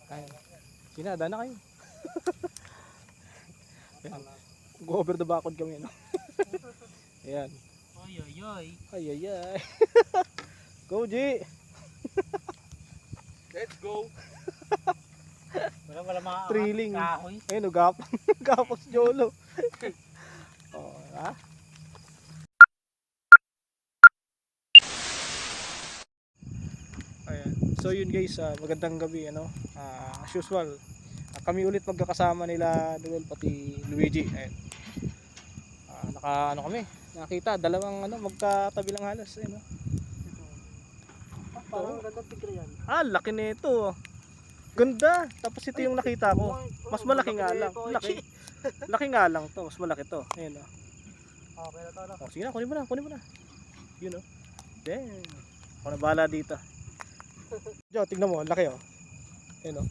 Ayan. Sinada na kayo. Ayan. Go over the backward kami, no? Ayan. Oy, oy, oy. Ay, ay, ay. Go, G! Let's go. Wala mga Thrilling. kahoy. Ayun, gapos Jolo. Oh, ha? Ayan. So yun guys, magandang gabi, ano? As usual, kami ulit magkakasama nila Noel pati Luigi. Ayan. Naka ano kami, nakita dalawang ano magkatabi lang halos, ayun, no? Parang gandang tigre yan. Laki nito. Ganda. Tapos ito yung nakita ko. Mas malaki nga lang. Laki. Laki nga lang to. Mas malaki to. Ayun, oh. Okay na to, no? Oh, sige na, kunin mo na, kunin mo na. Yun, oh. Damn. Ako na bahala dito. Jo, tignan mo, laki, oh. Ayun, oh.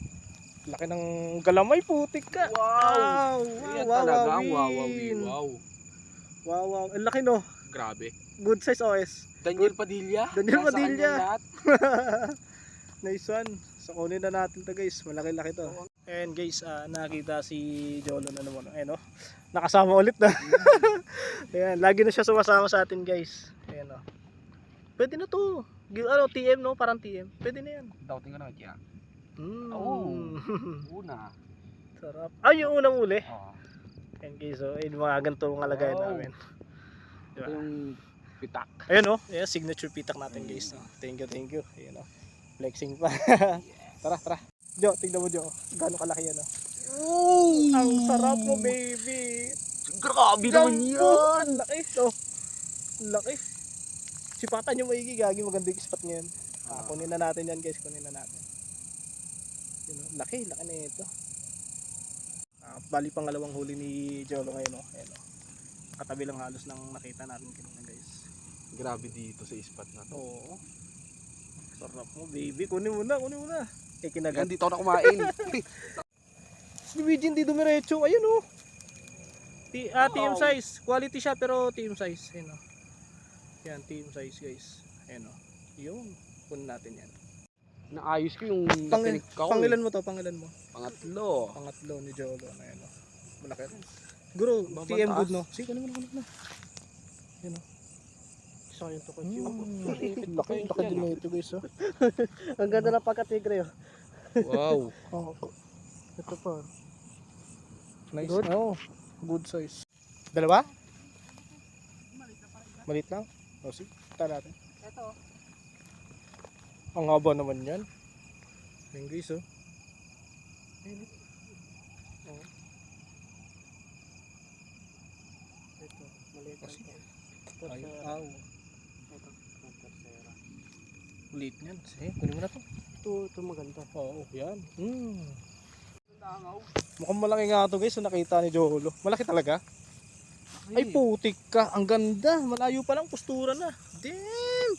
Laki ng galamay, putik ka. Wow. Wow. Ayan Wow, talaga ang wow, wow. wow, wow. Ang laki, no. Grabe. Good size OS. Daniel Padilla. Daniel Nasa Padilla. kanya lahat. Nice one. So kunin na natin to guys. Malaki-laki to. And guys, nakita si Jolo na naman. Ayan, oh. Nakasama ulit na. Ayan, lagi na siya sumasama sa atin guys. Ayan, oh. Pwede na to. Ano, TM, no? Parang TM. Pwede na yan. Doubting ko na kaya. Oh. Una. Sarap. Yung unang uli. Oo. Ayan guys, oh. Ayan, mga ganito mga lagayan Wow. namin. Ito yung pitak. Ayan, oh. Ayan, signature pitak natin guys. Oh. Thank you, thank you. Ayan, oh. Flexing pa. Tara, tara. Jo, tignan mo Jo. Gano'ng kalaki yan, oh. Ang sarap mo, baby. Grabe naman yan. Laki, oh. Laki. Sipatan nyo maigi, gagi. Maganda yung spot ngayon. Kunin na natin yan, guys. Kunin na natin. Yun, oh. Laki, laki na ito. Bali pangalawang huli ni Jolo ngayon, oh. Ayan, oh. Katabi lang halos ng nakita natin kanina, guys. Grabe dito sa spot na to. Oo. Sarap mo, baby. Kunin mo na, kunin mo na. Kinagat. Yan, dito ako na kumain. Si Luigi hindi dumiretso. Ayun, oh. TM Wow. size. Quality siya pero TM size. Ayun, oh. Yan, TM size, guys. Ayun, oh. Yun. Kunin natin yan. Naayos ko yung natinig ko. Pangilan mo to, pangilan mo. Pangatlo. Pangatlo ni Jolo. Ayun, oh. Malaki rin. Guro, Babataas. TM good, no? Sige, kunin mo na, kunin mo na. Ayun, oh. Sayang to kasi. Laki din na ito, guys, oh. Ang ganda ng pagkatigre, oh. Wow. Oh, Ito pa. nice. Good? Oh, good size. Dalawa? Maliit lang? O, sige. Kita natin. Ito. Ang haba naman yan. Ayun guys, oh. Oh. Ito. Maliit lang to. Ay, Tercera. aw. Ito. Tercera. Liit yan. Sige, kunin mo na to. Ito maganda. Oo, yan. Mukhang malaki nga to guys. So nakita ni Jolo. Malaki talaga. Ay, putik ka. Ang ganda. Malayo pa lang. Postura na. Damn.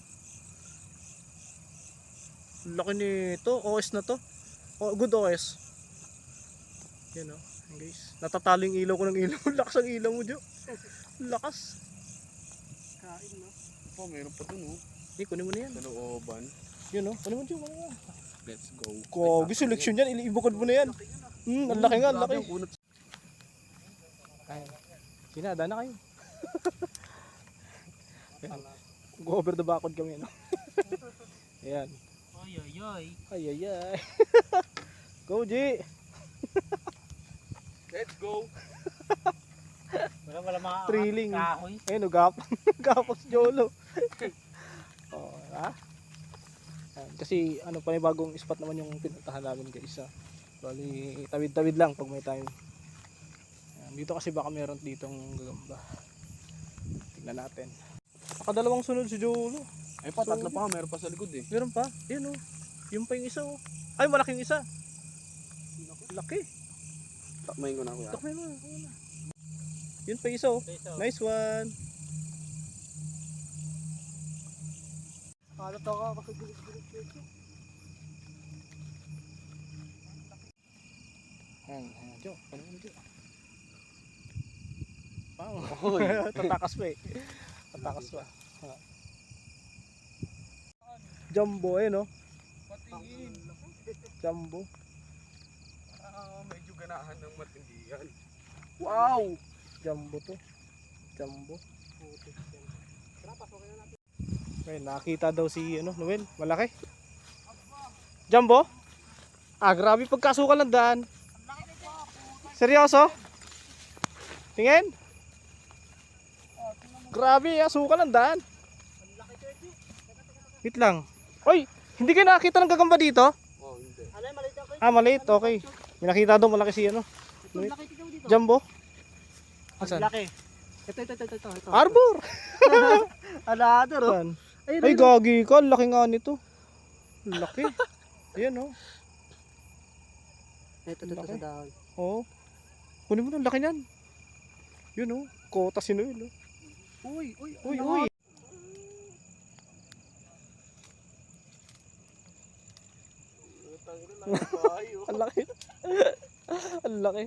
Laki nito. OS na to. Oh, good OS. Yan, oh. Yan, guys. Natatalo yung ilaw ko ng ilaw. Lakas ang ilaw mo, Jo. Lakas. Kain, no? Oh, meron pa dun, oh. Kunin mo na yan. Sa looban. Yun, oh. Kunin mo, Jo. Kunin mo. Let's go. Kogi, seleksyon yan. Ibukod mo na yan. Ang laki nga, ang laki. Ayan. Sinada na kayo. Ayan. Go over the backward kami, no? Ayan. Oy, oy, oy. Ay, ay, ay. Go, G! Let's go. Wala mga Thrilling. kahoy. Ayun, gapos Jolo. Oh, ha? Ayan. Kasi, ano, panibagong spot naman yung pinuntahan namin, guys, ha? Bali, tawid-tawid lang pag may time. Ayan. Dito kasi baka meron ditong gagamba. Tingnan natin. Nakadalawang sunod si Jolo. Ay pa, tatlo pa. Meron pa sa likod eh. Meron pa? Yun, oh. Yung pa yung isa, oh. Ay, malaking isa. Laki. Takmayin ko na, kuya. Takmay mo. Yun pa yung isa, oh. Nice one. Ano to ka kasi gilis-gilis. Ayan, Jo. Ano mo, Jo? Wow. Oy. Tatakas pa, eh. Tatakas pa. Jumbo, eh, no? Jumbo. medyo ganahan ng matindi yan. Wow! Jumbo to. Jumbo. Putik yan. Tara, pasokin na natin. Ayun, nakita daw si Noel. Malaki. Jumbo? Ah, grabe pagkasukan ng daan. Seryoso? Tingin? Grabe, asukan ng daan. Wait lang. Oy, hindi kayo nakakita ng gagamba dito? Oh, hindi. Alay, maliit ako. Ah, maliit. Okay. May nakita daw malaki si Ito, laki ito dito. Jumbo? Ang Asan? laki. Ito. Arbor! Another, oh. Saan? Ayun, Ay, ayun. gagi ka. Laki nga nito. Laki. Ayan, oh. Ito Laki. sa dahon. Oo. Kunin mo na, laki niyan. Yun, oh. Kota si Noel, oh. Uy. Uy, ano? uy. Tangin na lang tayo. Ang laki. Ang laki.